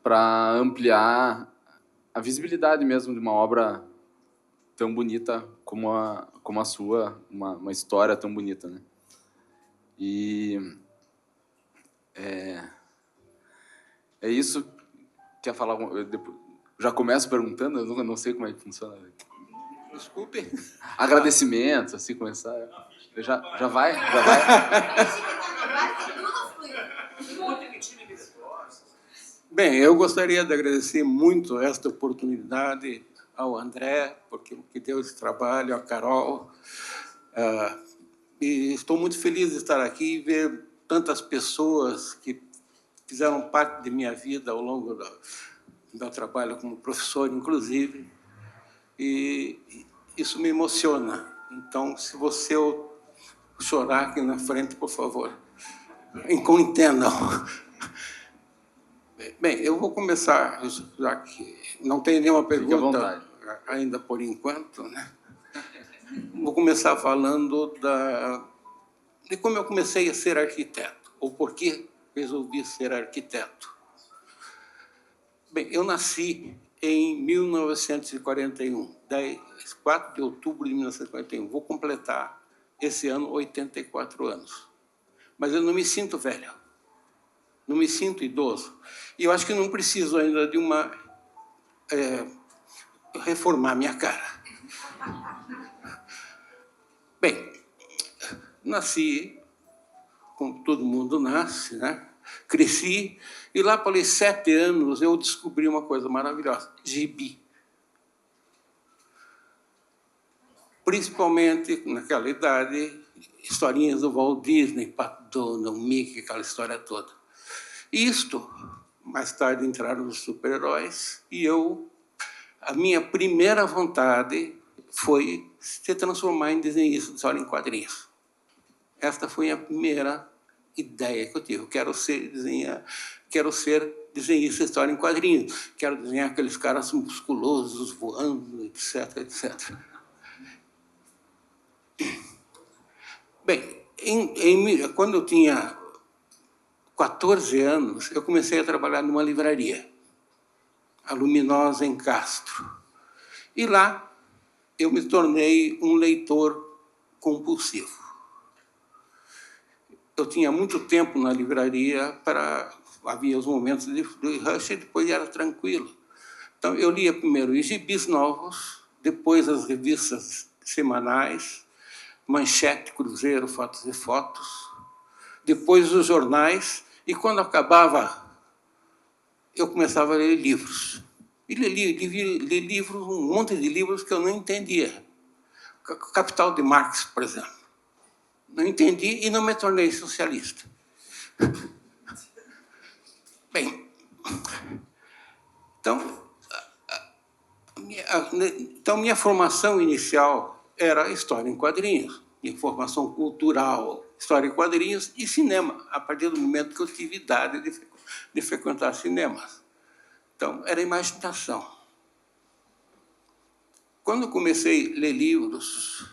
para ampliar a visibilidade mesmo de uma obra tão bonita como a sua, uma história tão bonita, né? E é isso. Quer falar? Já começo perguntando, eu não sei como é que funciona. Desculpe. Agradecimentos, assim, começar. Já vai? Bem, eu gostaria de agradecer muito esta oportunidade ao André, porque deu esse trabalho, à Carol. E estou muito feliz de estar aqui e ver tantas pessoas que fizeram parte de minha vida ao longo do meu trabalho como professor, inclusive. E isso me emociona. Então, se você chorar aqui na frente, por favor, entendam. Bem, eu vou começar, já que não tem nenhuma pergunta ainda por enquanto, né? Vou começar falando de como eu comecei a ser arquiteto, ou por que resolvi ser arquiteto. Bem, eu nasci em 1941, 4 de outubro de 1941. Vou completar esse ano 84 anos. Mas eu não me sinto velho, não me sinto idoso. E eu acho que não preciso ainda de reformar minha cara. Bem, nasci, como todo mundo nasce, né? Cresci, e lá pelos 7 anos eu descobri uma coisa maravilhosa: gibi. Principalmente naquela idade, historinhas do Walt Disney, Pat Donald, Mickey, aquela história toda. Isto, mais tarde entraram os super-heróis, e a minha primeira vontade foi se transformar em desenhista de história em quadrinhos. Esta foi a primeira ideia que eu tive. Eu quero ser desenhista de história em quadrinhos. Quero desenhar aqueles caras musculosos voando, etc, etc. Bem, quando eu tinha 14 anos, eu comecei a trabalhar numa livraria, a Luminosa, em Castro. E lá eu me tornei um leitor compulsivo. Eu tinha muito tempo na livraria, havia os momentos de rush e depois era tranquilo. Então, eu lia primeiro os gibis novos, depois as revistas semanais, Manchete, Cruzeiro, Fotos e Fotos, depois os jornais, e quando acabava, eu começava a ler livros. E li livros, um monte de livros que eu não entendia. Capital de Marx, por exemplo. Não entendi e não me tornei socialista. Bem, então minha formação inicial era história em quadrinhos, minha formação cultural, história em quadrinhos e cinema, a partir do momento que eu tive idade de frequentar cinemas. Então, era imaginação. Quando eu comecei a ler livros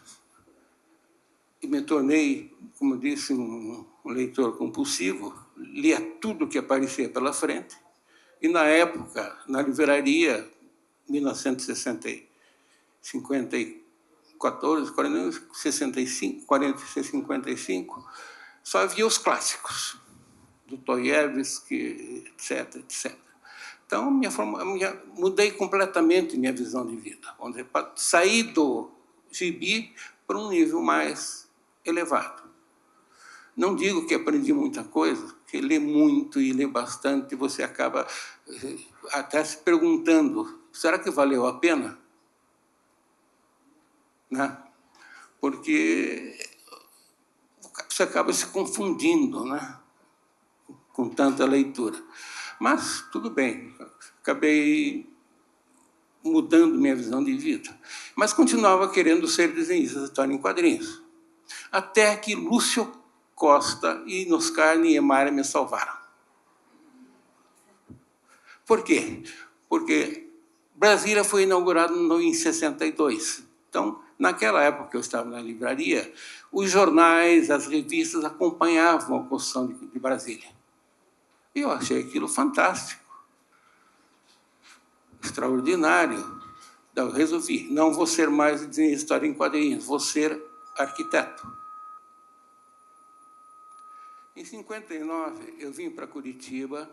e me tornei, como disse, um leitor compulsivo, lia tudo que aparecia pela frente, e, na época, na livraria, 1954, 55, só havia os clássicos, Dostoiévski, etc, etc. Então, mudei completamente minha visão de vida. Saí do gibi para um nível mais elevado. Não digo que aprendi muita coisa, porque ler muito e ler bastante, você acaba até se perguntando, será que valeu a pena? Né? Porque você acaba se confundindo, né? Com tanta leitura. Mas, tudo bem, acabei mudando minha visão de vida. Mas continuava querendo ser desenhista de história em quadrinhos. Até que Lúcio Costa e Oscar Niemeyer me salvaram. Por quê? Porque Brasília foi inaugurado em 62. Então, naquela época que eu estava na livraria, os jornais, as revistas acompanhavam a construção de Brasília. E eu achei aquilo fantástico. extraordinário. Então, eu resolvi, não vou ser mais desenhista de história em quadrinhos, vou ser arquiteto. Em 59, eu vim para Curitiba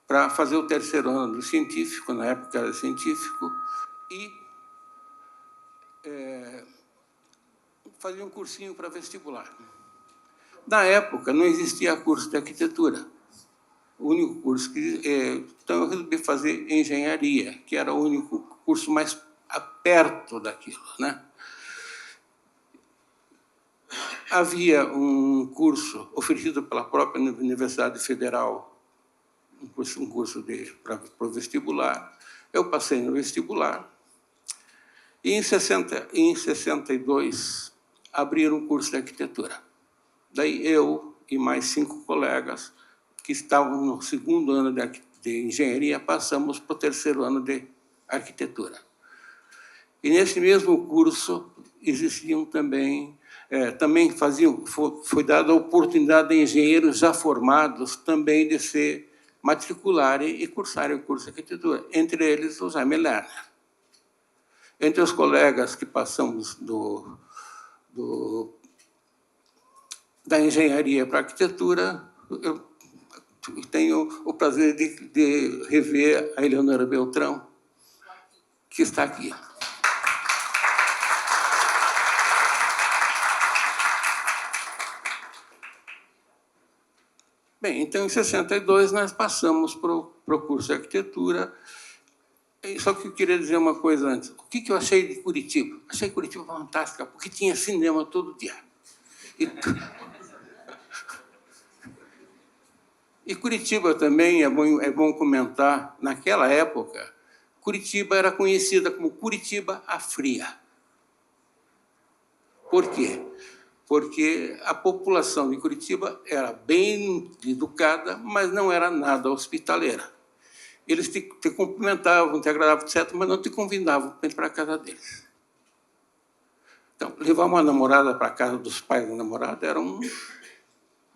para fazer o terceiro ano do científico, na época era científico, e fazer um cursinho para vestibular. Na época, não existia curso de arquitetura. O único curso que... então, eu resolvi fazer engenharia, que era o único curso mais perto daquilo, né? Havia um curso oferecido pela própria Universidade Federal, um curso para o vestibular. Eu passei no vestibular e, em 62, abriram um curso de arquitetura. Daí, eu e mais 5 colegas que estavam no segundo ano de engenharia, passamos para o terceiro ano de arquitetura. E, nesse mesmo curso, existiam também foi dada a oportunidade de engenheiros já formados também de se matricularem e cursarem o curso de arquitetura, entre eles o Jaime Lerner. Entre os colegas que passamos da engenharia para a arquitetura, eu tenho o prazer de rever a Eleonora Beltrão, que está aqui. Bem, então, em 62, nós passamos para o curso de arquitetura. Só que eu queria dizer uma coisa antes. O que eu achei de Curitiba? Achei Curitiba fantástica, porque tinha cinema todo dia. E Curitiba também, é bom comentar, naquela época, Curitiba era conhecida como Curitiba a Fria. Por quê? Porque a população de Curitiba era bem educada, mas não era nada hospitaleira. Eles te cumprimentavam, te agradavam, etc., mas não te convidavam para ir para a casa deles. Então, levar uma namorada para a casa dos pais da namorada era um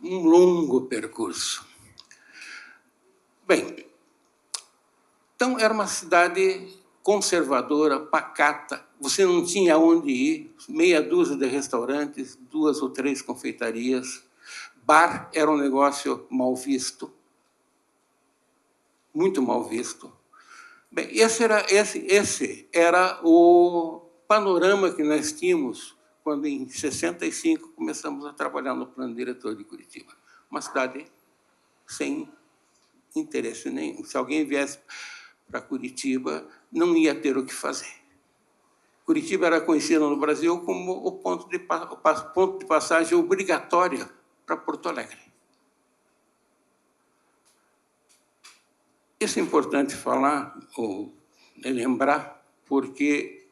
longo percurso. Bem, então era uma cidade conservadora, pacata, você não tinha onde ir, meia dúzia de restaurantes, 2 ou 3 confeitarias, bar era um negócio mal visto, muito mal visto. Bem, esse era o panorama que nós tínhamos quando, em 65, começamos a trabalhar no plano diretor de Curitiba. Uma cidade sem interesse nenhum. Se alguém viesse para Curitiba, não ia ter o que fazer. Curitiba era conhecida no Brasil como o ponto de passagem obrigatória para Porto Alegre. Isso é importante falar, ou lembrar, porque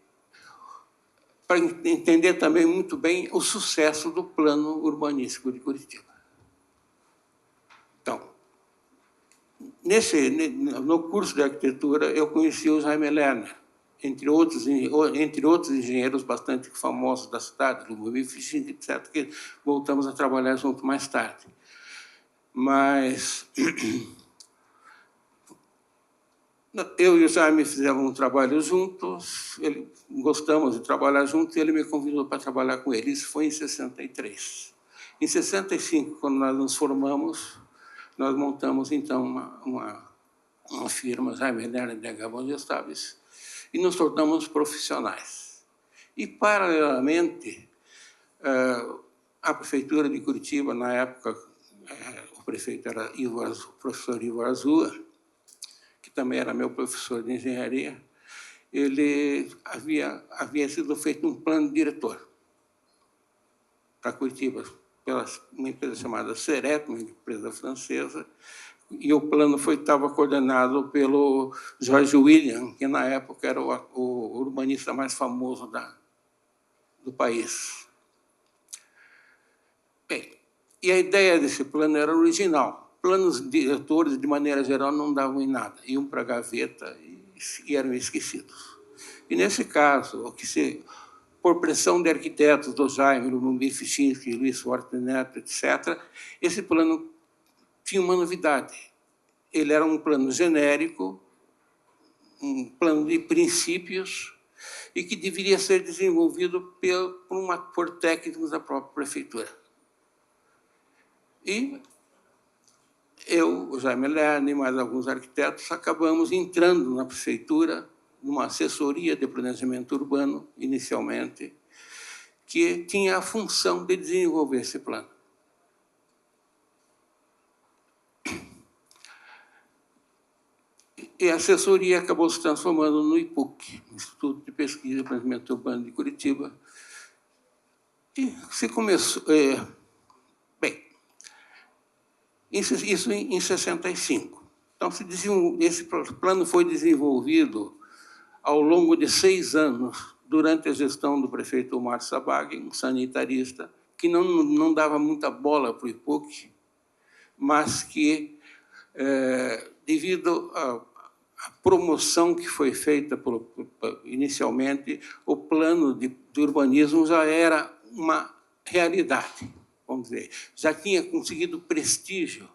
para entender também muito bem o sucesso do plano urbanístico de Curitiba. Então, no curso de arquitetura, eu conheci o Jaime Lerner, entre outros engenheiros bastante famosos da cidade, Lubomir Fichin, etc., que voltamos a trabalhar junto mais tarde. Mas eu e o Jaime fizemos um trabalho juntos, gostamos de trabalhar juntos, e ele me convidou para trabalhar com ele. Isso foi em 63. Em 65, quando nós nos formamos, nós montamos, então, uma firma, Jaime Lerner de Gabão de Estaves, e nos tornamos profissionais. E, paralelamente, a Prefeitura de Curitiba, na época, o prefeito era o professor Ivo Arzua, que também era meu professor de engenharia, ele havia sido feito um plano diretor para Curitiba, pela uma empresa chamada Seret, uma empresa francesa, e o plano estava coordenado pelo George William, que, na época, era o urbanista mais famoso do país. Bem, e a ideia desse plano era original. Planos diretores, de maneira geral, não davam em nada. Iam para a gaveta e eram esquecidos. E, nesse caso, por pressão de arquitetos, do Jaime, Lubomir Fichinski, Luiz Forte Neto, etc., esse plano tinha uma novidade. ele era um plano genérico, um plano de princípios, e que deveria ser desenvolvido por técnicos da própria prefeitura. E eu, o Jaime Lerner e mais alguns arquitetos acabamos entrando na prefeitura, numa assessoria de planejamento urbano, inicialmente, que tinha a função de desenvolver esse plano. E a assessoria acabou se transformando no IPUC, Instituto de Pesquisa e Planejamento Urbano de Curitiba. E se começou... bem, isso em 65. Então, esse plano foi desenvolvido ao longo de 6 anos, durante a gestão do prefeito Omar Sabag, um sanitarista, que não dava muita bola para o IPUC, mas que, devido à promoção que foi feita inicialmente, o plano de urbanismo já era uma realidade, vamos dizer. Já tinha conseguido prestígio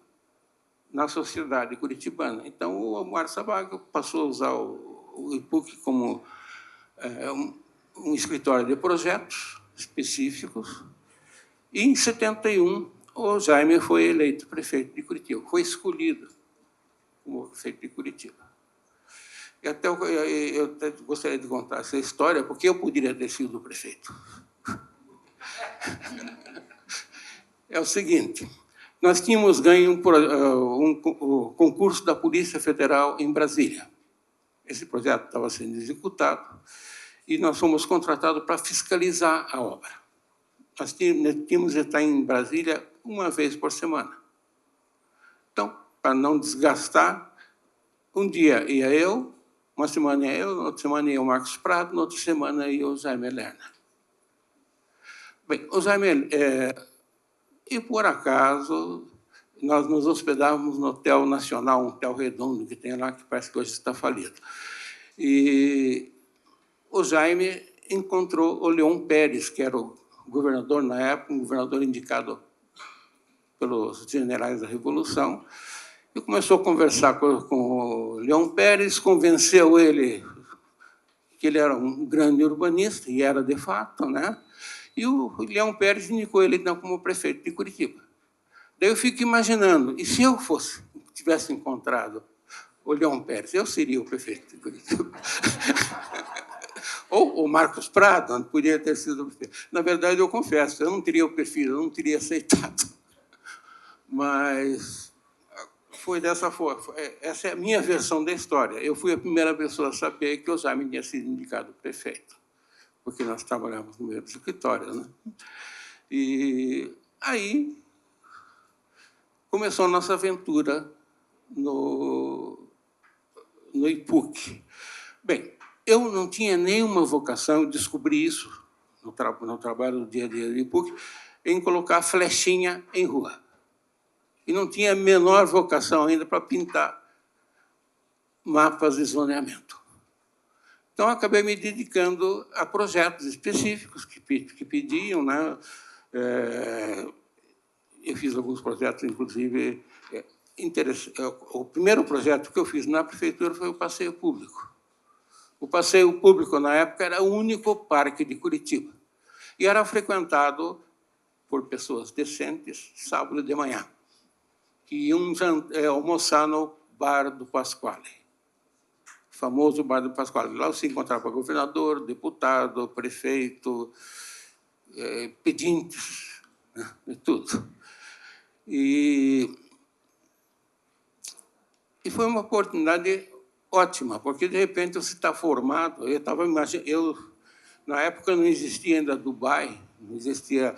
na sociedade curitibana. Então, o Omar Sabag passou a usar o IPUC como um escritório de projetos específicos. E, em 71, o Jaime foi eleito prefeito de Curitiba, foi escolhido como prefeito de Curitiba. E até eu até gostaria de contar essa história, porque eu poderia ter sido o prefeito. É o seguinte, nós tínhamos ganho um concurso da Polícia Federal em Brasília. Esse projeto estava sendo executado e nós fomos contratados para fiscalizar a obra. Nós tínhamos de estar em Brasília uma vez por semana. Então, para não desgastar, um dia ia eu, uma semana ia eu, na outra semana ia o Marcos Prado, na outra semana ia o Jaime Lerner. Bem, o Jaime... e, por acaso, nós nos hospedávamos no Hotel Nacional, um hotel redondo que tem lá, que parece que hoje está falido. E o Jaime encontrou o Leon Pérez, que era o governador na época, um governador indicado pelos generais da Revolução, e começou a conversar com o Leon Pérez, convenceu ele que ele era um grande urbanista, e era de fato, né? E o Leon Pérez indicou ele então como prefeito de Curitiba. Daí eu fico imaginando, e se eu tivesse encontrado o Leon Pérez, eu seria o prefeito de Curitiba. Ou o Marcos Prado, onde poderia ter sido o prefeito. Na verdade, eu confesso, eu não teria o perfil, eu não teria aceitado. Mas foi dessa forma. Essa é a minha versão da história. Eu fui a primeira pessoa a saber que o Jaime tinha sido indicado prefeito, porque nós trabalhávamos no mesmo escritório, né? E aí começou a nossa aventura no IPUC. Bem, eu não tinha nenhuma vocação, eu descobri isso no trabalho do dia a dia do IPUC, em colocar flechinha em rua. E não tinha a menor vocação ainda para pintar mapas de zoneamento. Então, acabei me dedicando a projetos específicos que pediam, né? Eu fiz alguns projetos, inclusive... O primeiro projeto que eu fiz na prefeitura foi o passeio público. O passeio público, na época, era o único parque de Curitiba. E era frequentado por pessoas decentes, sábado de manhã, que iam almoçar no Bar do Pasquale, o famoso Bar do Pasquale. Lá se encontrava governador, deputado, prefeito, pedintes, né, e tudo. E foi uma oportunidade ótima, porque, de repente, você está formado. Eu estava imaginando... Na época, não existia ainda Dubai, não existia...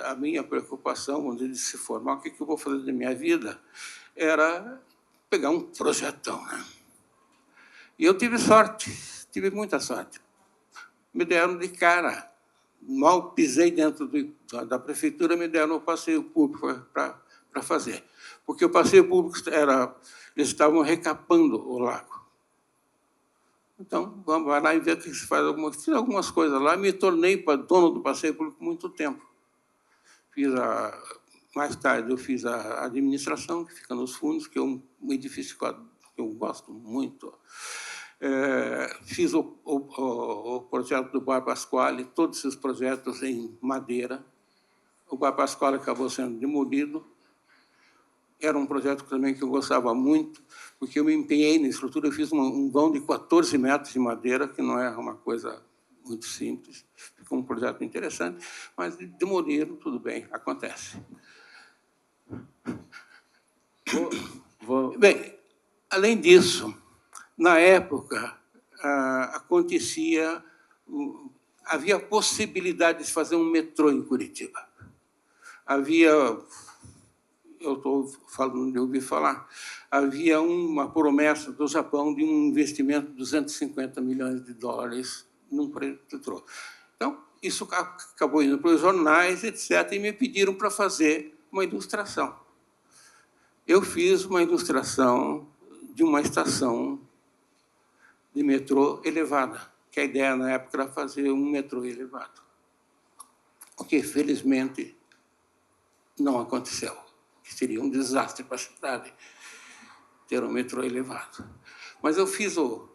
A minha preocupação, quando de se formar, o que eu vou fazer da minha vida, era pegar um projetão, né? E eu tive sorte, tive muita sorte. Me deram de cara. Mal pisei dentro da prefeitura, me deram o passeio público para fazer. Porque o passeio público eles estavam recapando o lago. Então, vamos lá e ver o que se faz. Fiz algumas coisas lá, me tornei dono do passeio público por muito tempo. Fiz mais tarde, eu fiz a administração, que fica nos fundos, que é um edifício que eu gosto muito. Fiz o projeto do Bar Pasquale, todos esses projetos em madeira. O Bar Pasquale acabou sendo demolido. Era um projeto também que eu gostava muito, porque eu me empenhei na estrutura. Eu fiz um vão de 14 metros de madeira, que não é uma coisa muito simples. Ficou um projeto interessante, mas demoliram, tudo bem, acontece. Bem, além disso, na época, havia possibilidade de fazer um metrô em Curitiba. Eu estou falando de ouvir falar, havia uma promessa do Japão de um investimento de 250 milhões de dólares num metrô. Então, isso acabou indo para os jornais, etc., e me pediram para fazer uma ilustração. Eu fiz uma ilustração de uma estação de metrô elevada, que a ideia, na época, era fazer um metrô elevado. O que, felizmente, não aconteceu, que seria um desastre para a cidade ter um metrô elevado. Mas eu fiz o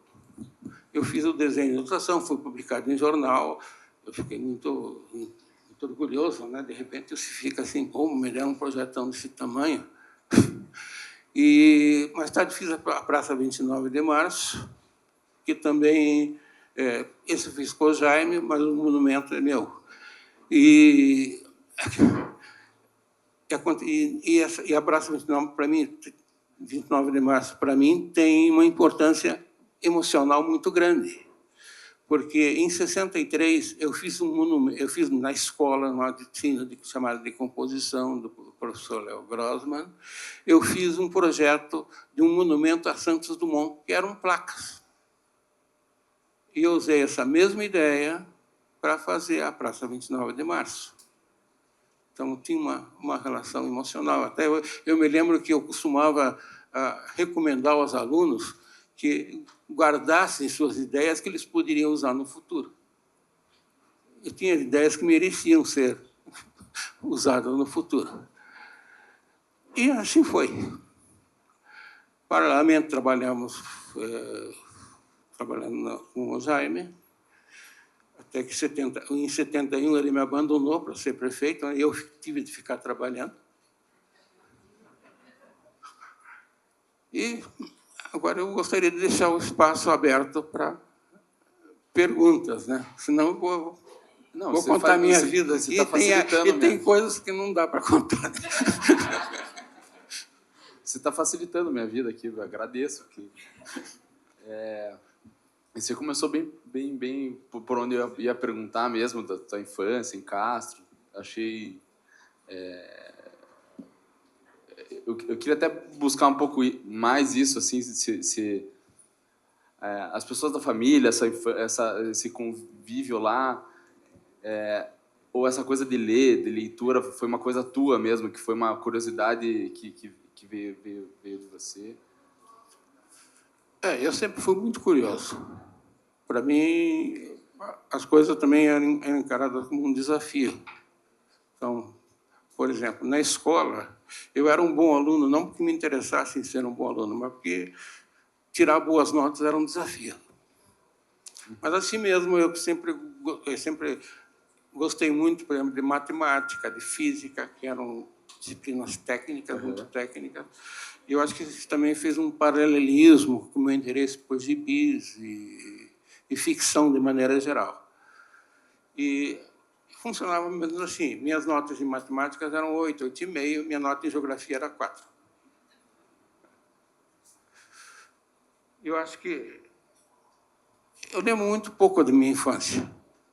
desenho de ilustração, foi publicado em jornal, eu fiquei muito orgulhoso, né? De repente, você fica assim, como me deram um projetão desse tamanho. E mais tarde fiz a Praça 29 de Março, que também, esse eu fiz com o Jaime, mas o monumento é meu. E a Praça 29, para mim, 29 de Março, para mim, tem uma importância emocional muito grande. Porque, em 63, eu fiz um monumento, eu fiz na escola, uma disciplina chamada de composição, do professor Léo Grossman, eu fiz um projeto de um monumento a Santos Dumont, que eram placas. E eu usei essa mesma ideia para fazer a Praça 29 de Março. Então, tinha uma relação emocional. Até eu me lembro que eu costumava recomendar aos alunos que guardassem suas ideias que eles poderiam usar no futuro. Eu tinha ideias que mereciam ser usadas no futuro. E assim foi. Paralelamente, trabalhando com o Jaime, até que em 71 ele me abandonou para ser prefeito, e eu tive de ficar trabalhando. E agora eu gostaria de deixar o espaço aberto para perguntas, né? Senão eu vou contar minha vida aqui, e tem coisas que não dá para contar. Você está facilitando minha vida aqui, eu agradeço. Você começou bem por onde eu ia perguntar mesmo, da tua infância em Castro. Achei... Eu queria até buscar um pouco mais isso, assim, as pessoas da família, esse convívio lá, ou essa coisa de ler, de leitura, foi uma coisa tua mesmo, que foi uma curiosidade que veio de você? Eu sempre fui muito curioso. Para mim, as coisas também eram encaradas como um desafio. Então, por exemplo, na escola, eu era um bom aluno, não porque me interessasse em ser um bom aluno, mas porque tirar boas notas era um desafio. Mas, assim mesmo, eu sempre gostei muito, por exemplo, de matemática, de física, que eram disciplinas técnicas, muito técnicas. E eu acho que isso também fez um paralelismo com o meu interesse por gibis e ficção de maneira geral. E funcionava mesmo assim. Minhas notas em matemática eram 8, 8,5, minha nota em geografia era 4. Eu acho que... Eu lembro muito pouco da minha infância.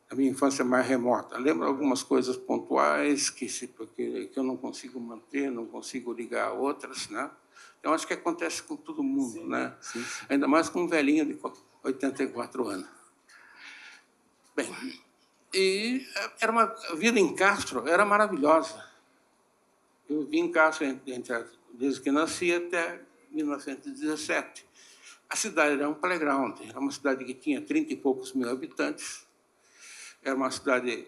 A minha infância mais remota. Lembro algumas coisas pontuais que eu não consigo manter, não consigo ligar a outras, né? Então, acho que acontece com todo mundo, sim, né? Sim. Ainda mais com um velhinho de 84 anos. Bem, e a vida em Castro era maravilhosa. Eu vim em Castro desde que nasci até 1917. A cidade era um playground, era uma cidade que tinha 30 e poucos mil habitantes. Era uma cidade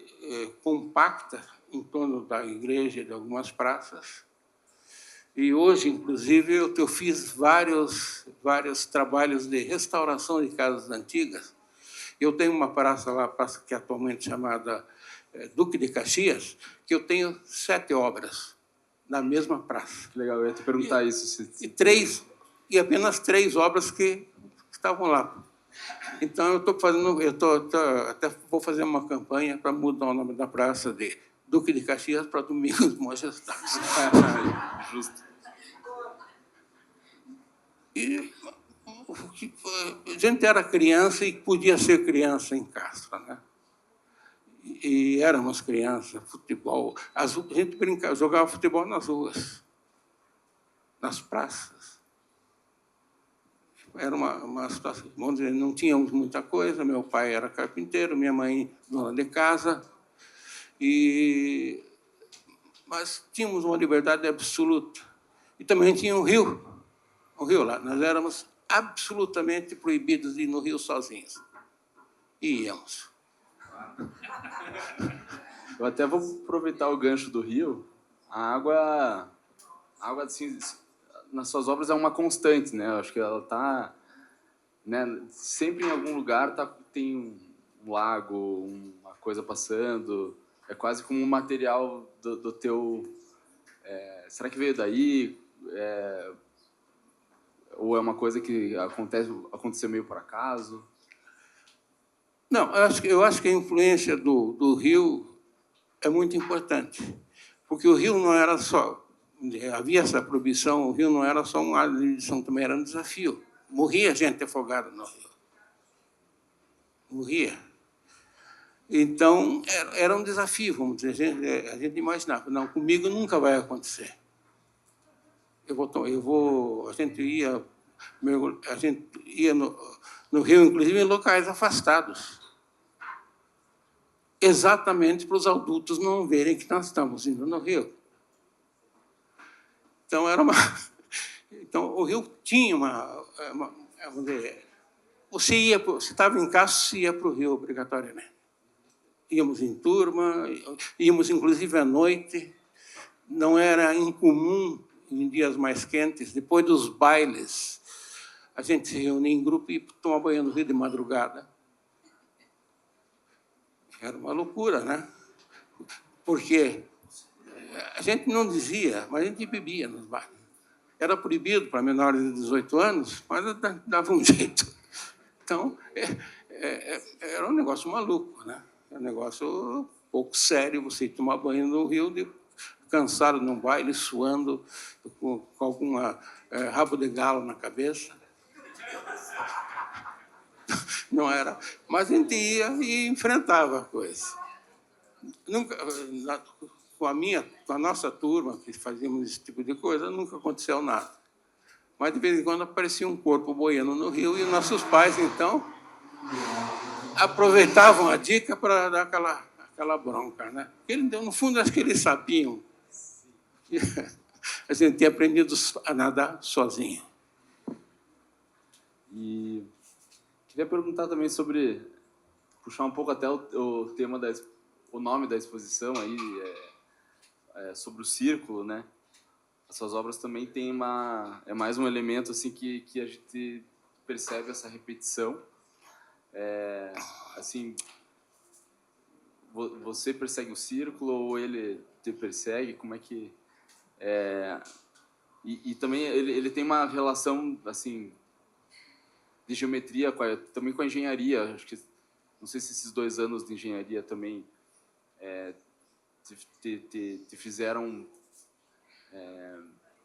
compacta, em torno da igreja e de algumas praças. E hoje, inclusive, eu fiz vários trabalhos de restauração de casas antigas. Eu tenho uma praça lá, praça que é atualmente chamada Duque de Caxias, que eu tenho 7 obras na mesma praça. Que legal, eu ia te perguntar isso. E apenas 3 obras que estavam lá. Então, até vou fazer uma campanha para mudar o nome da praça de Duque de Caxias para Domingos Majestades. Justo. E a gente era criança e podia ser criança em Castro, né? E éramos crianças, futebol. A gente brincava, jogava futebol nas ruas, nas praças. Era uma situação, vamos dizer, não tínhamos muita coisa. Meu pai era carpinteiro, minha mãe dona de casa, mas tínhamos uma liberdade absoluta. E também tinha um rio lá. Nós éramos absolutamente proibidos de ir no rio sozinhos. E íamos. Eu até vou aproveitar o gancho do rio. A água assim, nas suas obras é uma constante, né? Eu acho que ela está, né, sempre em algum lugar tem um lago, uma coisa passando. É quase como um material do teu... será que veio daí? Ou é uma coisa que aconteceu meio por acaso? Não, eu acho que a influência do rio é muito importante, porque o rio não era só... Havia essa proibição, o rio não era só uma lição, também era um desafio. Morria gente afogada no rio. Morria. Então, era um desafio, vamos dizer. A gente imaginava, não, comigo nunca vai acontecer. A gente ia no rio, inclusive, em locais afastados, exatamente para os adultos não verem que nós estamos indo no rio. Então, então o rio tinha vamos dizer, você estava em casa, você ia para o rio obrigatoriamente. Íamos em turma, íamos inclusive à noite. Não era incomum, em dias mais quentes, depois dos bailes, a gente se reunia em grupo e ia tomar banho no rio de madrugada. Era uma loucura, né? Porque a gente não dizia, mas a gente bebia nos bares. Era proibido para menores de 18 anos, mas dava um jeito. Então, era um negócio maluco, né? Era um negócio um pouco sério, você ir tomar banho no rio, cansado num baile, suando, com alguma rabo de galo na cabeça. Não era. Mas a gente ia e enfrentava a coisa. Nunca, com a nossa turma, que fazíamos esse tipo de coisa, nunca aconteceu nada. Mas, de vez em quando, aparecia um corpo boiando no rio e nossos pais, então, aproveitavam a dica para dar aquela bronca, né? No fundo, acho que eles sabiam. A gente tinha aprendido a nadar sozinho. E queria perguntar também sobre... Puxar um pouco até o tema o nome da exposição aí, sobre o círculo, né? As suas obras também têm mais um elemento assim que a gente percebe essa repetição. Assim, você persegue o círculo ou ele te persegue? Como é que e também ele tem uma relação assim de geometria também com a engenharia. Acho que não sei se esses 2 anos de engenharia também te fizeram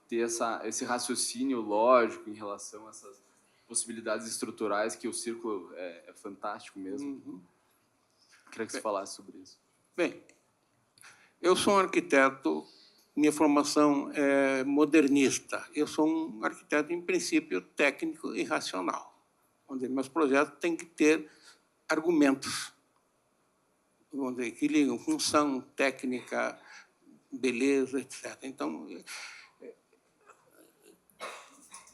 ter esse raciocínio lógico em relação a essas possibilidades estruturais, que o círculo é fantástico mesmo. Uhum. Queria que você falasse sobre isso. Bem, eu sou um arquiteto, minha formação é modernista. Eu sou um arquiteto, em princípio, técnico e racional, onde meus projetos têm que ter argumentos, onde que ligam função, técnica, beleza, etc. Então,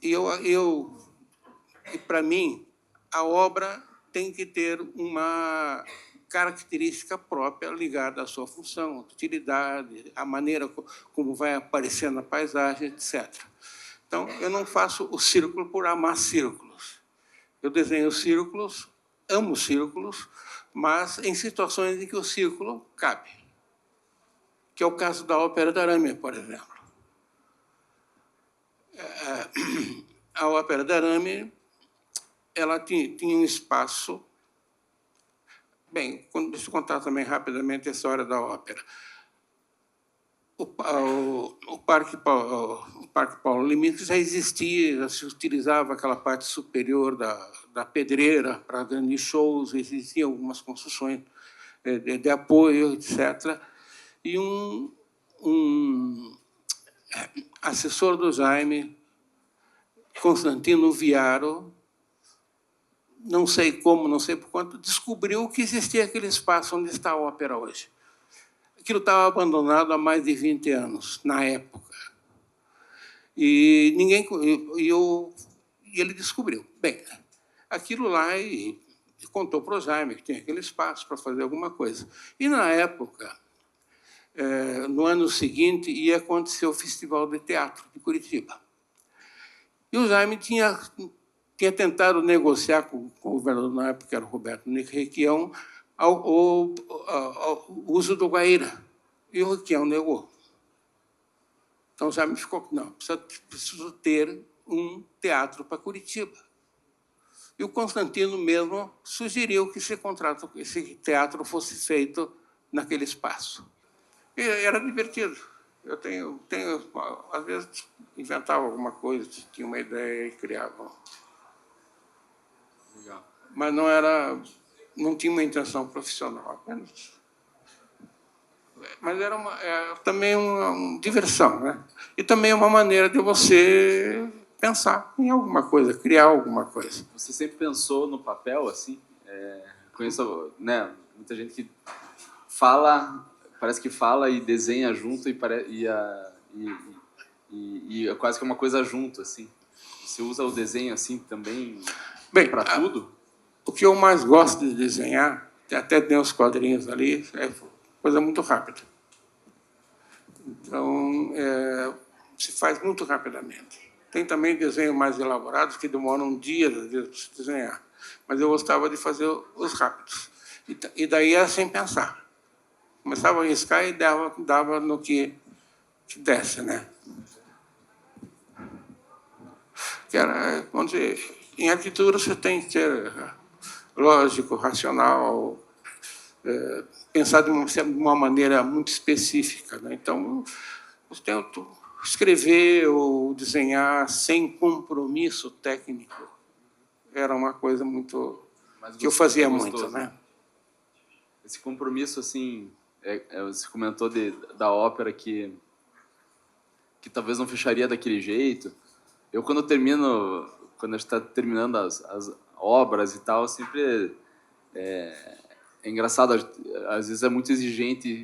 e para mim, a obra tem que ter característica própria ligada à sua função, utilidade, a maneira como vai aparecer na paisagem, etc. Então, eu não faço o círculo por amar círculos. Eu desenho círculos, amo círculos, mas em situações em que o círculo cabe, que é o caso da Ópera da Arame, por exemplo. A Ópera da Arame, ela tinha um espaço... Bem, deixa eu contar também rapidamente a história da ópera. O Parque Paulo Leminski já existia, já se utilizava aquela parte superior da pedreira para grandes shows, existiam algumas construções de apoio, etc. E um assessor do Jaime, Constantino Viaro, não sei como, não sei por quanto, descobriu que existia aquele espaço onde está a ópera hoje. Aquilo estava abandonado há mais de 20 anos, na época. E ele descobriu. Bem, aquilo lá, e contou para o Jaime que tinha aquele espaço para fazer alguma coisa. E, na época, no ano seguinte, ia acontecer o Festival de Teatro de Curitiba. E o Jaime tinha tentado negociar com o governador, na época, que era o Roberto Requião, o uso do Guaíra. E o Requião negou. Então, o Jaime ficou... Não, preciso ter um teatro para Curitiba. E o Constantino mesmo sugeriu que esse teatro fosse feito naquele espaço. E era divertido. Eu tenho às vezes, inventava alguma coisa, tinha uma ideia e criava. Legal. Mas não tinha uma intenção profissional, apenas. Mas era também uma diversão, né? E também uma maneira de você pensar em alguma coisa, criar alguma coisa. Você sempre pensou no papel, assim? Conheço, né, muita gente que parece que fala e desenha junto e é quase que uma coisa junto, assim. Você usa o desenho assim também para tudo? O que eu mais gosto de desenhar, até tem os quadrinhos ali, é coisa muito rápida. Então, se faz muito rapidamente. Tem também desenhos mais elaborados que demoram um dia, às vezes, para se desenhar. Mas eu gostava de fazer os rápidos. E daí era sem pensar. Começava a riscar e dava no que desse, né? Que era, vamos dizer, em arquitetura você tem que ser lógico, racional, pensar de uma maneira muito específica, né? Então, eu tento escrever ou desenhar sem compromisso técnico. Era uma coisa muito que eu fazia muito, né? Esse compromisso, assim, você comentou da ópera que talvez não fecharia daquele jeito. Eu, quando a gente está terminando as obras e tal, sempre é engraçado, às vezes é muito exigente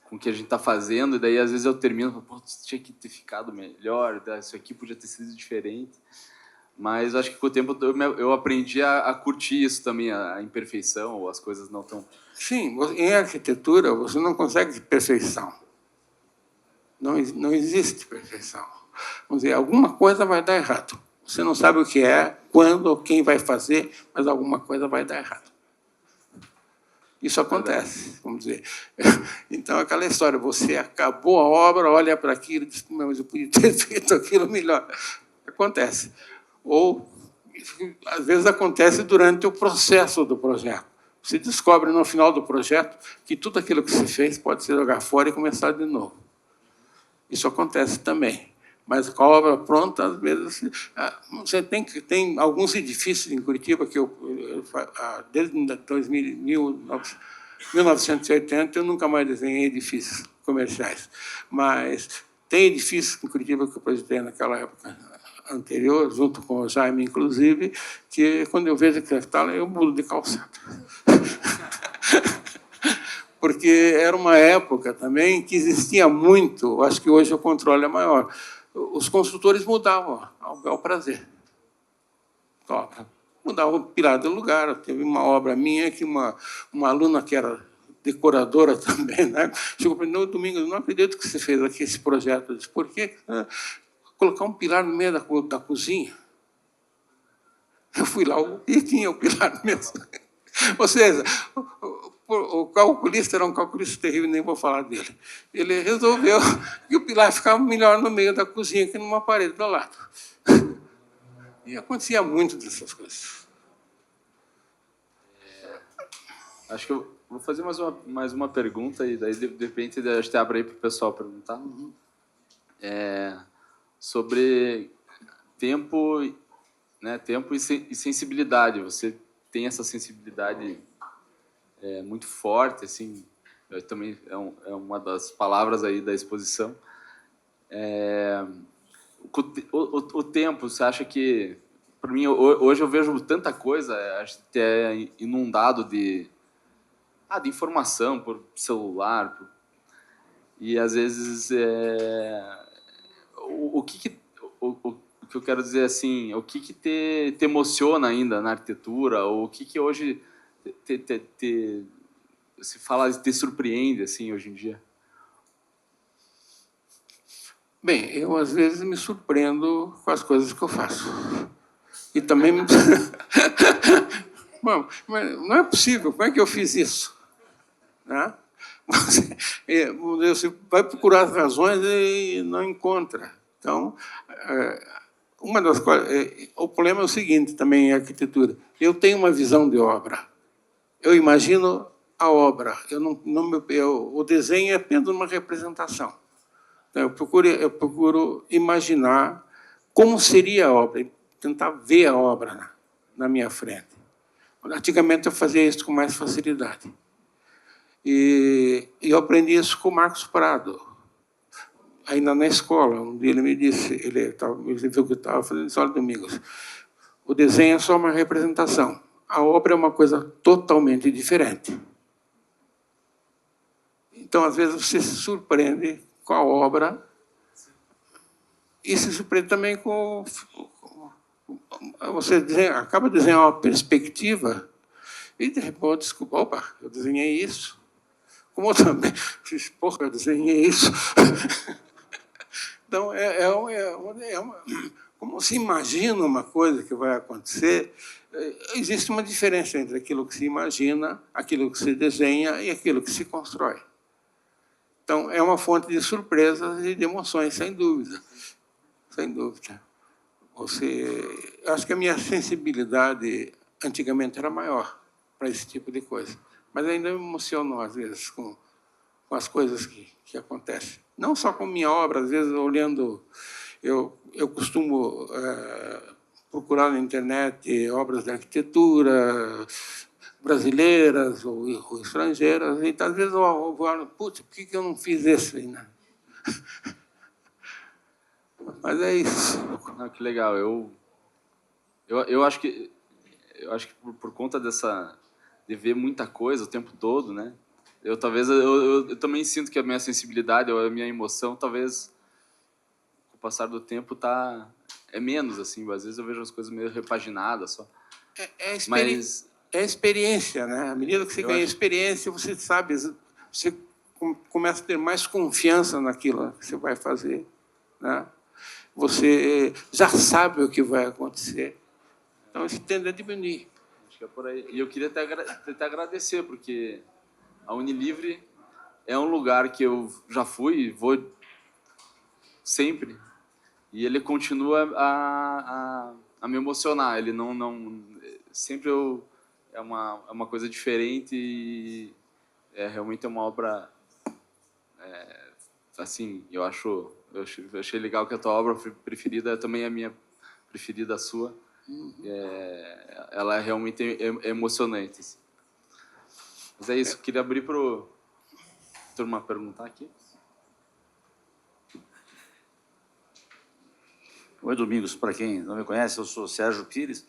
com o que a gente está fazendo, e daí às vezes eu termino e falo, pô, tinha que ter ficado melhor, isso aqui podia ter sido diferente. Mas acho que com o tempo eu aprendi a curtir isso também, a imperfeição, ou as coisas não tão... Sim, em arquitetura você não consegue perfeição. Não existe perfeição. Vamos dizer, alguma coisa vai dar errado. Você não sabe o que é, quando ou quem vai fazer, mas alguma coisa vai dar errado. Isso acontece, vamos dizer. Então, aquela história, você acabou a obra, olha para aquilo e diz, mas eu podia ter feito aquilo melhor. Acontece. Ou, às vezes, acontece durante o processo do projeto. Você descobre, no final do projeto, que tudo aquilo que você fez pode ser jogar fora e começar de novo. Isso acontece também. Mas com a obra pronta, às vezes, você tem alguns edifícios em Curitiba que desde 1980 eu nunca mais desenhei edifícios comerciais. Mas tem edifícios em Curitiba que eu projetei naquela época anterior, junto com o Jaime, inclusive, que quando eu vejo que está lá, eu mudo de calçado. Porque era uma época também que existia muito, acho que hoje o controle é maior. Os construtores mudavam ao bel prazer. mudava o pilar do lugar. Teve uma obra minha que uma aluna que era decoradora também, né? Chegou para mim: no domingo, não acredito que você fez aqui esse projeto. Eu disse: por quê? Colocar um pilar no meio da cozinha. Eu fui lá e tinha o pilar mesmo. Ou seja, o calculista era um calculista terrível, nem vou falar dele. Ele resolveu que o pilar ficava melhor no meio da cozinha que numa parede do lado. E acontecia muito dessas coisas. Acho que eu vou fazer mais uma pergunta e daí, de repente, a gente abre aí para o pessoal perguntar. Sobre tempo, né, tempo e sensibilidade. Você tem essa sensibilidade muito forte, assim, também é uma das palavras aí da exposição. O tempo, você acha que... Para mim, hoje eu vejo tanta coisa, acho que é inundado de informação por celular, e às vezes o que eu quero dizer assim, o que te emociona ainda na arquitetura, ou o que hoje se fala, te surpreende assim hoje em dia? Bem, eu às vezes me surpreendo com as coisas que eu faço. E também Bom, mas não é possível, como é que eu fiz isso? Né? Você vai procurar as razões e não encontra. Então, uma das coisas... O problema é o seguinte também em arquitetura. Eu tenho uma visão de obra. Eu imagino a obra. O desenho é apenas uma representação. Então, eu procuro imaginar como seria a obra, tentar ver a obra na minha frente. Antigamente eu fazia isso com mais facilidade. E eu aprendi isso com o Marcos Prado, ainda na escola. Um dia ele me disse, ele viu que eu estava fazendo isso: olha, Domingos, o desenho é só uma representação. A obra é uma coisa totalmente diferente. Então, às vezes, você se surpreende com a obra e se surpreende também com... Você acaba de desenhar uma perspectiva e, de repente, desculpa, opa, eu desenhei isso. Como eu também fiz, porra, eu desenhei isso. Então, como se imagina uma coisa que vai acontecer, existe uma diferença entre aquilo que se imagina, aquilo que se desenha e aquilo que se constrói. Então, é uma fonte de surpresas e de emoções, sem dúvida. Sem dúvida. Eu acho que a minha sensibilidade antigamente era maior para esse tipo de coisa. Mas ainda me emociono, às vezes, com as coisas que acontecem. Não só com minha obra, às vezes, olhando... Eu costumo procurar na internet obras de arquitetura brasileiras ou estrangeiras, e às vezes eu vou, putz, por que eu não fiz isso aí, né? Mas é isso. Ah, que legal. Eu acho que por conta de ver muita coisa o tempo todo, né? Eu também sinto que a minha sensibilidade ou a minha emoção, talvez, com o passar do tempo, é menos, assim. Às vezes eu vejo as coisas meio repaginadas só. É experiência, né? À medida que você ganha experiência, você sabe, você começa a ter mais confiança naquilo que você vai fazer, né? Você já sabe o que vai acontecer. Então, isso tende a diminuir. Acho que é por aí. E eu queria até agradecer, porque a Unilivre é um lugar que eu já fui e vou sempre. E ele continua a me emocionar. Ele não sempre é uma coisa diferente e realmente é uma obra... assim, eu achei legal que a tua obra preferida também é a minha preferida, a sua. Ela é realmente emocionante. Assim. Mas é isso, queria abrir para a turma perguntar aqui. Oi, Domingos, para quem não me conhece, eu sou Sérgio Pires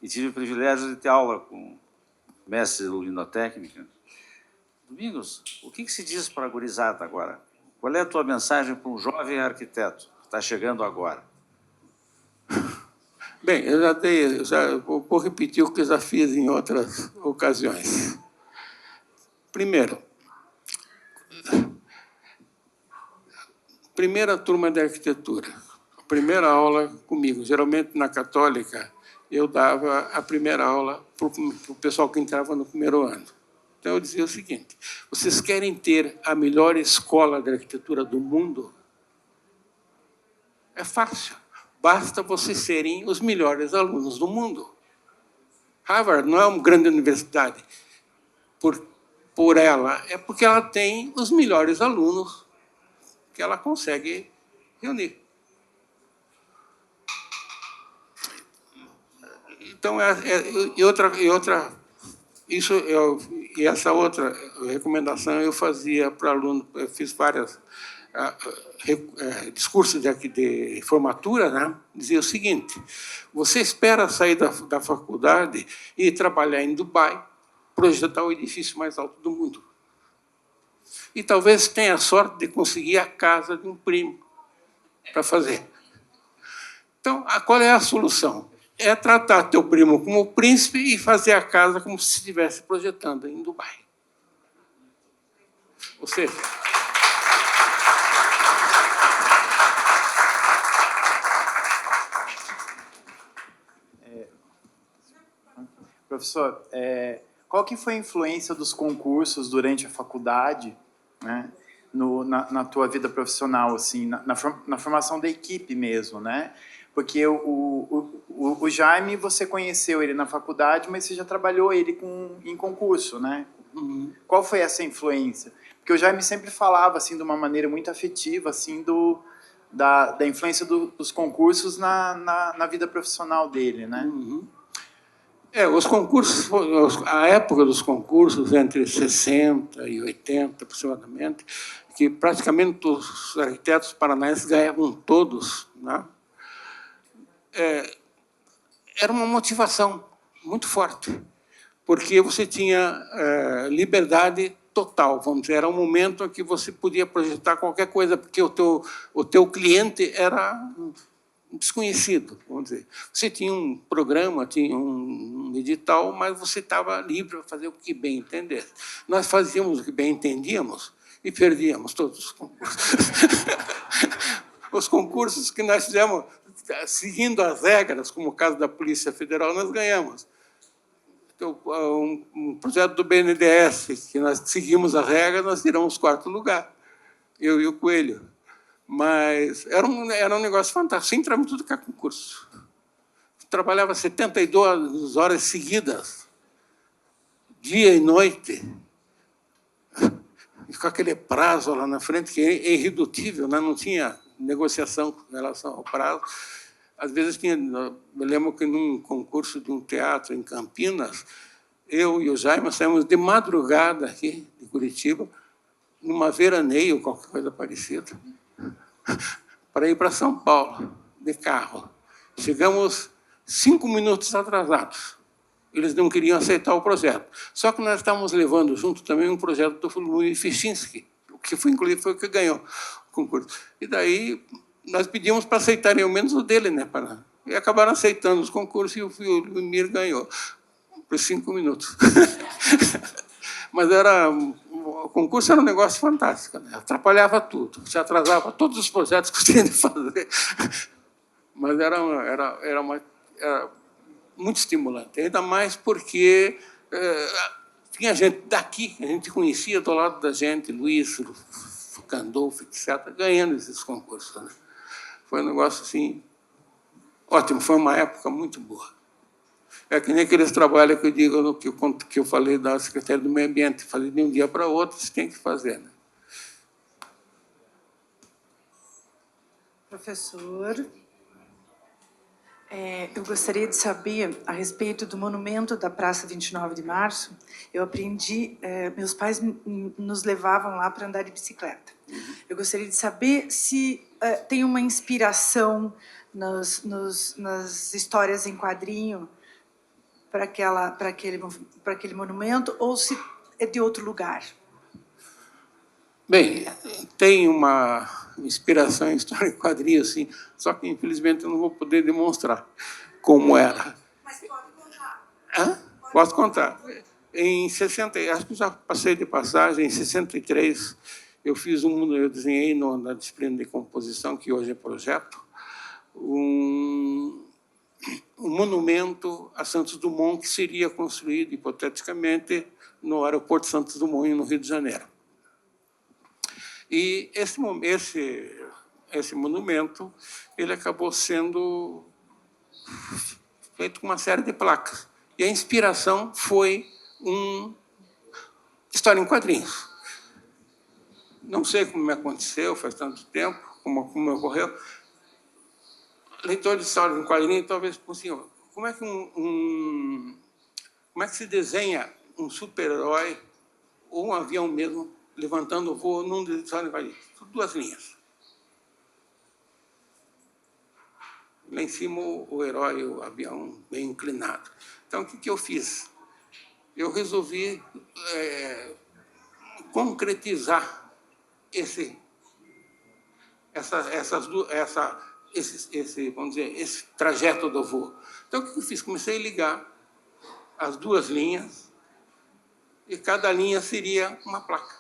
e tive o privilégio de ter aula com o mestre luminotécnica. Domingos, o que se diz para a gurizada agora? Qual é a tua mensagem para um jovem arquiteto que está chegando agora? Bem, vou repetir o que eu já fiz em outras ocasiões. Primeiro, primeira turma de arquitetura, a primeira aula comigo. Geralmente, na Católica, eu dava a primeira aula para o pessoal que entrava no primeiro ano. Então, eu dizia o seguinte: vocês querem ter a melhor escola de arquitetura do mundo? É fácil. Basta vocês serem os melhores alunos do mundo. Harvard não é uma grande universidade por ela, é porque ela tem os melhores alunos que ela consegue reunir. Então, essa outra recomendação eu fazia para aluno. Eu fiz várias discursos de formatura, né? Dizia o seguinte: você espera sair da faculdade e trabalhar em Dubai, projetar o edifício mais alto do mundo. E talvez tenha a sorte de conseguir a casa de um primo para fazer. Então, qual é a solução? É tratar teu primo como príncipe e fazer a casa como se estivesse projetando em Dubai. Ou seja, professor, qual que foi a influência dos concursos durante a faculdade, né, na tua vida profissional, assim, na formação da equipe mesmo, né? Porque o Jaime, você conheceu ele na faculdade, mas você já trabalhou ele em concurso, né? Uhum. Qual foi essa influência? Porque o Jaime sempre falava, assim, de uma maneira muito afetiva, assim, da influência dos concursos na vida profissional dele, né? Uhum. Os concursos, a época dos concursos, entre 60 e 80, aproximadamente, que praticamente os arquitetos paranaenses ganhavam todos, né? Era uma motivação muito forte, porque você tinha liberdade total, vamos dizer. Era um momento em que você podia projetar qualquer coisa, porque o teu cliente era desconhecido, vamos dizer. Você tinha um programa, tinha um edital, mas você estava livre para fazer o que bem entendesse. Nós fazíamos o que bem entendíamos e perdíamos todos os concursos. Os concursos que nós fizemos, seguindo as regras, como o caso da Polícia Federal, nós ganhamos. Então, um projeto do BNDES, que nós seguimos as regras, nós tiramos quarto lugar, eu e o Coelho. Mas era um negócio fantástico. Entrava em tudo que é concurso. Trabalhava 72 horas seguidas, dia e noite, e com aquele prazo lá na frente, que é irredutível, né? Não tinha negociação com relação ao prazo. Às vezes tinha... Eu lembro que num concurso de um teatro em Campinas, eu e o Jaime saímos de madrugada aqui, de Curitiba, numa veraneio ou qualquer coisa parecida, para ir para São Paulo, de carro. Chegamos 5 minutos atrasados. Eles não queriam aceitar o projeto. Só que nós estávamos levando junto também um projeto do Luiz Fichinski, que foi, inclusive, foi o que ganhou o concurso. E daí nós pedimos para aceitarem ao menos o dele, né? E acabaram aceitando os concursos e o Mir ganhou, por 5 minutos. Mas o concurso era um negócio fantástico, né? Atrapalhava tudo, se atrasava todos os projetos que eu tinha de fazer. Mas era muito estimulante, ainda mais porque tinha gente daqui, que a gente conhecia do lado da gente, Luiz, Gandolfo, etc., ganhando esses concursos, né? Foi um negócio assim, ótimo, foi uma época muito boa. É que nem aqueles trabalhos que eu digo, que eu falei da Secretaria do Meio Ambiente, fazer de um dia para outro, você tem que fazer, né? Professor, eu gostaria de saber, a respeito do monumento da Praça 29 de Março, eu aprendi, meus pais nos levavam lá para andar de bicicleta. Eu gostaria de saber se tem uma inspiração nas histórias em quadrinho para aquele monumento, ou se é de outro lugar. Bem, tem uma inspiração em história em quadrinhos, sim, só que, infelizmente, eu não vou poder demonstrar. como era. Mas pode contar. Hã? Posso contar. Em 60, acho que já passei de passagem, em 63, eu desenhei na disciplina de composição, que hoje é projeto, um monumento a Santos Dumont que seria construído, hipoteticamente, no aeroporto de Santos Dumont, no Rio de Janeiro. E esse monumento ele acabou sendo feito com uma série de placas. E a inspiração foi história em quadrinhos. Não sei como me aconteceu, faz tanto tempo, como ocorreu. Leitor de história em quadrinhos, talvez, assim, como é que como é que se desenha um super-herói ou um avião mesmo levantando o voo num história em quadrinhos? Duas linhas. Lá em cima, o herói, o avião bem inclinado. Então, o que eu fiz? Eu resolvi concretizar esse trajeto do voo. Então, o que eu fiz? Comecei a ligar as duas linhas e cada linha seria uma placa,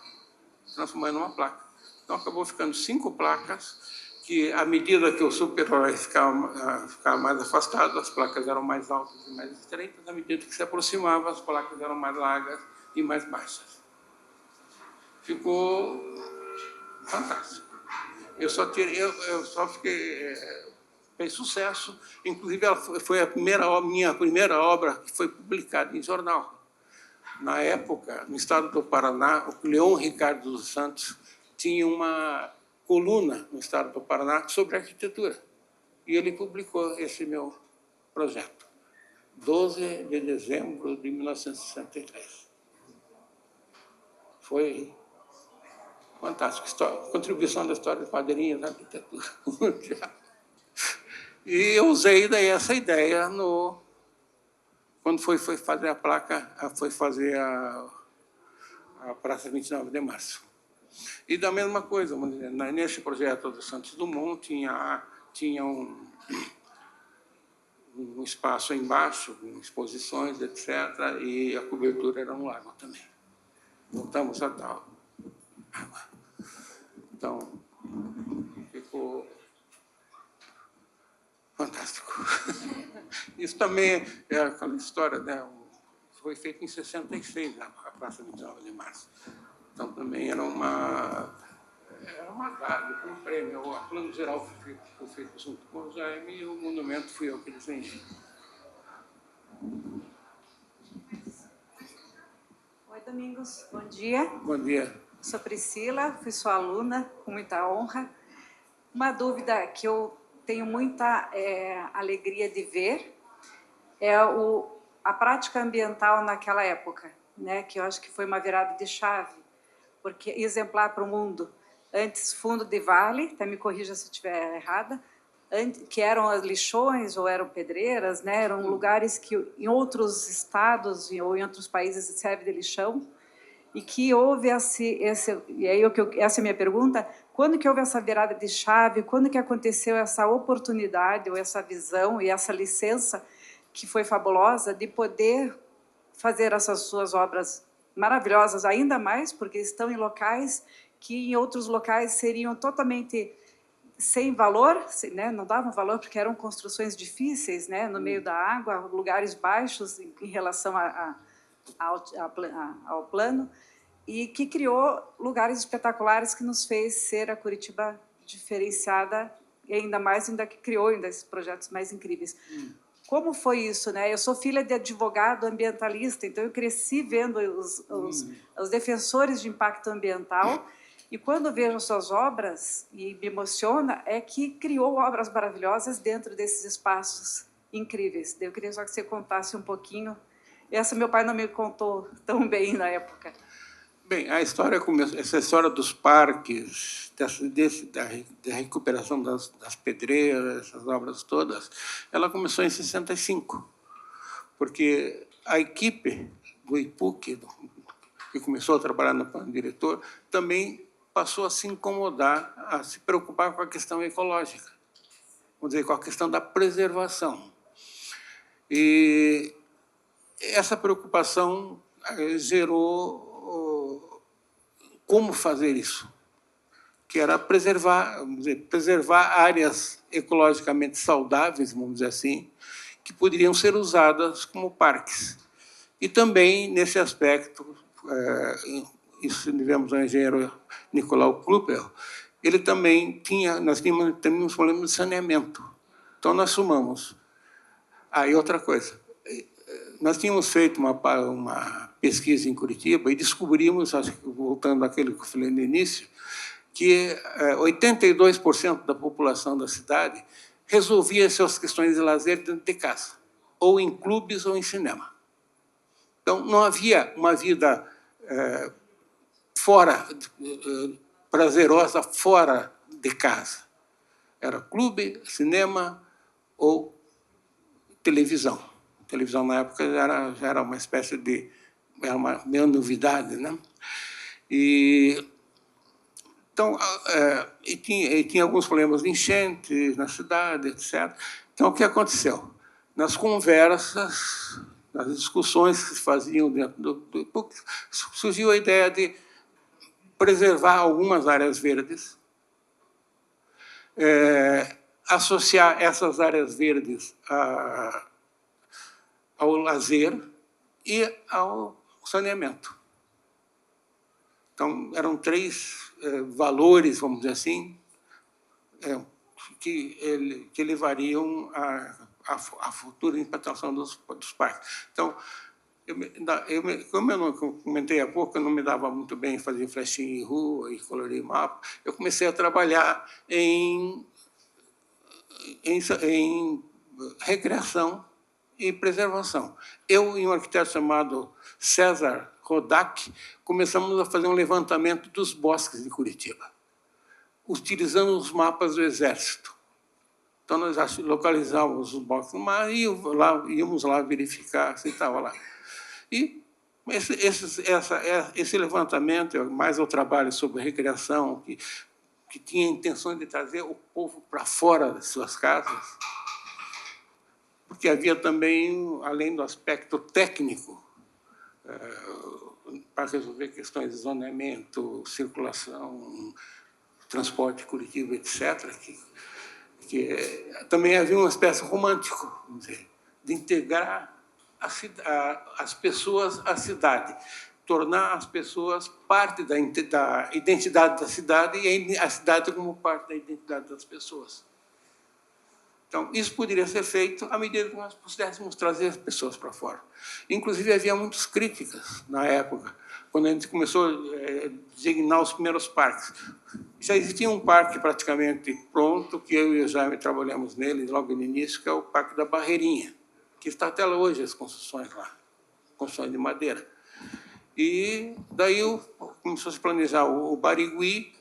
transformando numa placa. Então, acabou ficando 5 placas que, à medida que o super-herói ficava mais afastado, as placas eram mais altas e mais estreitas, à medida que se aproximava, as placas eram mais largas e mais baixas. Ficou fantástico. Eu só fez sucesso. Inclusive, ela foi minha primeira obra que foi publicada em jornal. Na época, no estado do Paraná, o Leon Ricardo dos Santos tinha uma coluna no estado do Paraná sobre arquitetura. E ele publicou esse meu projeto, 12 de dezembro de 1963. Foi fantástico. Contribuição da história de quadrinhos na arquitetura mundial. E eu usei daí essa ideia quando foi fazer a placa, foi fazer a Praça 29 de Março. E da mesma coisa, nesse projeto do Santos Dumont, tinha um espaço embaixo, com exposições, etc., e a cobertura era um lago também. Voltamos a tal água. Então, ficou fantástico. Isso também é aquela história, né? Foi feito em 66, a Praça 29 de Março. Então, também era uma dádiva, um prêmio. O plano geral foi feito junto com o Jaime e o monumento fui eu que desenhei. Oi, Domingos. Bom dia. Bom dia. Sou Priscila, fui sua aluna, com muita honra. Uma dúvida que eu tenho muita alegria de ver é a prática ambiental naquela época, né? Que eu acho que foi uma virada de chave, porque exemplar para o mundo. Antes, fundo de vale, até me corrija se eu estiver errada, que eram as lixões ou eram pedreiras, né? Eram lugares que em outros estados ou em outros países serve de lixão, e que houve essa é a minha pergunta: quando que houve essa virada de chave, quando que aconteceu essa oportunidade ou essa visão e essa licença que foi fabulosa de poder fazer essas suas obras maravilhosas, ainda mais porque estão em locais que em outros locais seriam totalmente sem valor, né? Não davam valor porque eram construções difíceis, né? No meio da água, lugares baixos em relação ao plano, e que criou lugares espetaculares que nos fez ser a Curitiba diferenciada, e ainda que criou esses projetos mais incríveis. Como foi isso, né? Eu sou filha de advogado ambientalista, então eu cresci vendo os defensores de impacto ambiental, e quando vejo suas obras, e me emociona, é que criou obras maravilhosas dentro desses espaços incríveis. Eu queria só que você contasse um pouquinho. Essa meu pai não me contou tão bem na época. Bem, essa história dos parques, da recuperação das pedreiras, essas obras todas, ela começou em 65, porque a equipe do IPUC, que começou a trabalhar no plano diretor, também passou a se incomodar, a se preocupar com a questão ecológica, vamos dizer, com a questão da preservação. E essa preocupação gerou como fazer isso, que era preservar, vamos dizer, preservar áreas ecologicamente saudáveis, vamos dizer assim, que poderiam ser usadas como parques. E também, nesse aspecto, isso tivemos o engenheiro Nicolau Kluppel, ele também nós tínhamos problema de saneamento. Então, nós sumamos. E outra coisa, nós tínhamos feito uma pesquisa em Curitiba e descobrimos, acho que voltando àquilo que eu falei no início, que 82% da população da cidade resolvia suas questões de lazer dentro de casa, ou em clubes ou em cinema. Então, não havia uma vida prazerosa fora de casa. Era clube, cinema ou televisão. A televisão, na época, já era uma espécie de... era uma meio novidade, né? Então, tinha alguns problemas de enchente na cidade, etc. Então, o que aconteceu? Nas conversas, nas discussões que se faziam dentro do PUC, surgiu a ideia de preservar algumas áreas verdes, associar essas áreas verdes ao lazer e ao saneamento. Então, eram 3 valores, vamos dizer assim, que levariam à futura implantação dos parques. Então, como eu comentei há pouco, eu não me dava muito bem em fazer flechinha em rua e colorir mapa, eu comecei a trabalhar em recreação e preservação. Eu e um arquiteto chamado César Rodak começamos a fazer um levantamento dos bosques de Curitiba, utilizando os mapas do Exército. Então, nós localizávamos os bosques no mar e íamos lá verificar se estava lá. E esse levantamento, mais o trabalho sobre recreação, que tinha a intenção de trazer o povo para fora das suas casas, porque havia também, além do aspecto técnico, para resolver questões de zoneamento, circulação, transporte coletivo, etc., que também havia uma espécie romântico, vamos dizer, de integrar as pessoas à cidade, tornar as pessoas parte da identidade da cidade e a cidade como parte da identidade das pessoas. Então, isso poderia ser feito à medida que nós pudéssemos trazer as pessoas para fora. Inclusive, havia muitas críticas na época, quando a gente começou a designar os primeiros parques. Já existia um parque praticamente pronto, que eu e o Jaime trabalhamos nele logo no início, que é o Parque da Barreirinha, que está até hoje as construções lá, construções de madeira. E daí começou a se planejar o Barigui,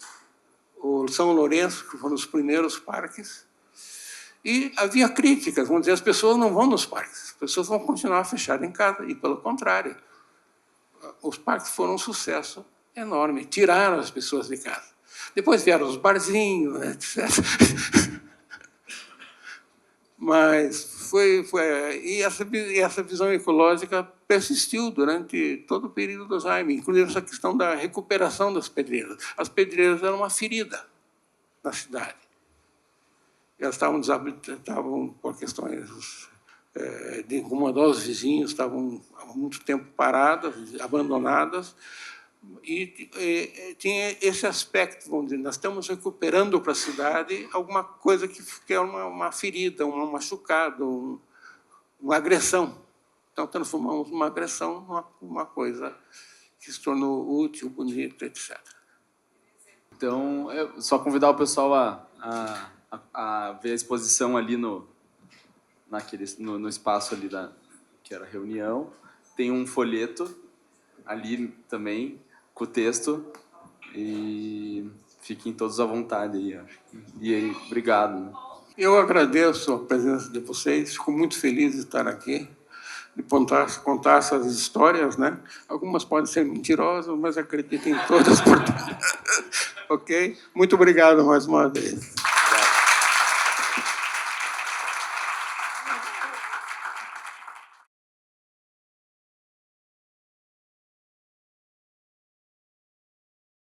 o São Lourenço, que foram os primeiros parques. E havia críticas, vamos dizer, as pessoas não vão nos parques, as pessoas vão continuar fechadas em casa, e pelo contrário. Os parques foram um sucesso enorme, tiraram as pessoas de casa. Depois vieram os barzinhos, etc. Mas e essa visão ecológica persistiu durante todo o período do Jaime, inclusive essa questão da recuperação das pedreiras. As pedreiras eram uma ferida na cidade. Elas estavam por questões de incomodar os vizinhos, estavam há muito tempo paradas, abandonadas, e tinha esse aspecto, vamos dizer, nós estamos recuperando para a cidade alguma coisa que é uma ferida, um machucado, uma agressão. Então, transformamos uma agressão numa coisa que se tornou útil, bonita, etc. Então, só convidar o pessoal a ver a exposição ali no espaço ali que era a reunião. Tem um folheto ali também, com o texto, e fiquem todos à vontade aí. E aí, obrigado. Eu agradeço a presença de vocês, fico muito feliz de estar aqui, de contar essas histórias, né? Algumas podem ser mentirosas, mas acreditem em todas. Ok? Muito obrigado mais uma vez.